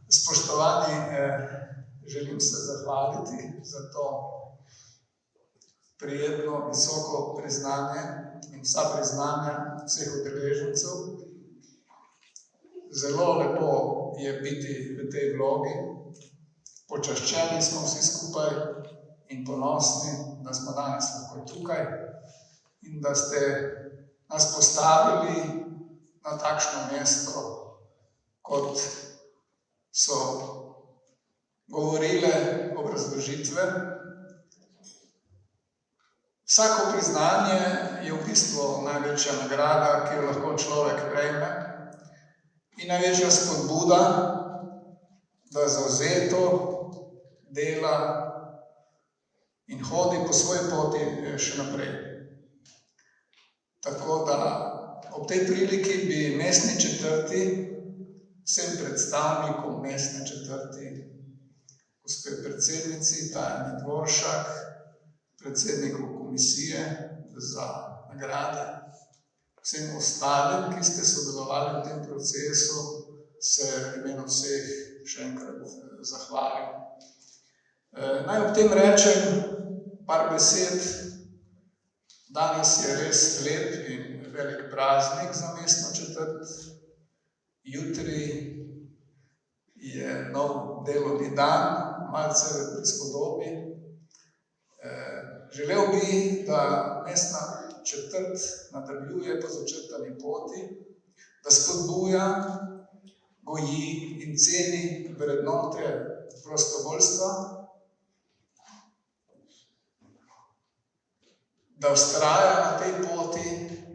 Spoštovani, želim se zahvaliti za to prijetno, visoko priznanje in vsa priznanja vseh udeležencev. Zelo lepo je biti v tej vlogi. Počaščeni smo vsi skupaj in ponosni, da smo danes lahko tukaj in da ste nas postavili na takšno mesto, kot so govorile obrazložitve. Vsako priznanje je v bistvu največja nagrada, ki jo lahko človek prejme, in največja spodbuda, da zavzeto dela in hodi po svoji poti še naprej. Tako da ob tej priliki bi mestni četrti, vsem predstavnikom mestne četrti, gospe predsednici Tajani Dvoršak, predsedniku komisije za nagrade, vsem ostalim, ki ste sodelovali v tem procesu, se v imenu vseh še enkrat zahvalim. Naj ob tem rečem par besed. Danes je res lep in velik praznik za mestno četrt. Jutri je nov delovni dan, malce v prispodobi. Želel bi, da mestna četrt nadaljuje po začrtani poti, da spodbuja, goji in ceni vrednote prostovoljstva, da vztraja na tej poti,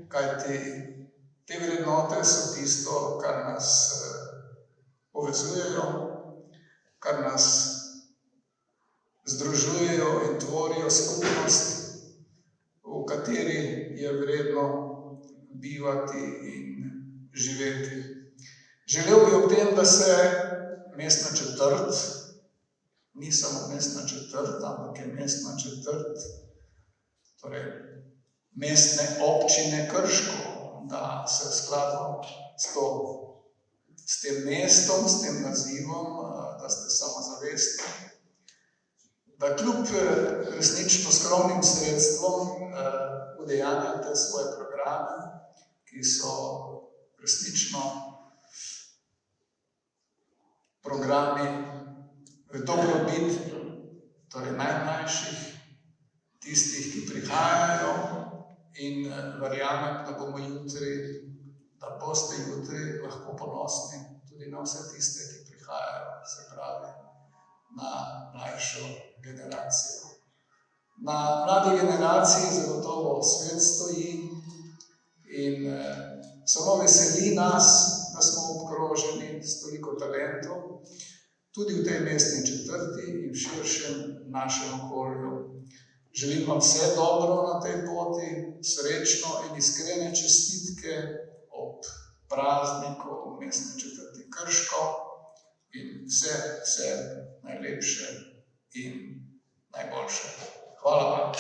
kajti te vrednote so tisto, kar nas povezujejo, kar nas združujejo in tvorijo skupnost, v kateri je vredno bivati in živeti. Želel bi ob tem, da se mestna četrt, ni samo mestna četrt, ampak je mestna četrt, torej mestne občine Krško, da se skladno s tem mestom, s tem nazivom, da ste samozavestni, da kljub resnično skromnim sredstvom udejanjate svoje programe, ki so resnično programi v dobrobit, torej najmlajših, tistih, ki prihajajo, in verjamem, da bomo jutri, da boste jutri lahko ponosni tudi na vse tiste, ki prihajajo, se pravi, na mlajšo generacijo. Na mladi generaciji zagotovo svet stoji in samo veseli nas, da smo obkroženi s toliko talentov, tudi v tej mestni četrti in v širšem našem okolju. Želim vam vse dobro na tej poti, srečno in iskrene čestitke ob prazniku mestne četrti Krško in vse najlepše in najboljše. Hvala vam.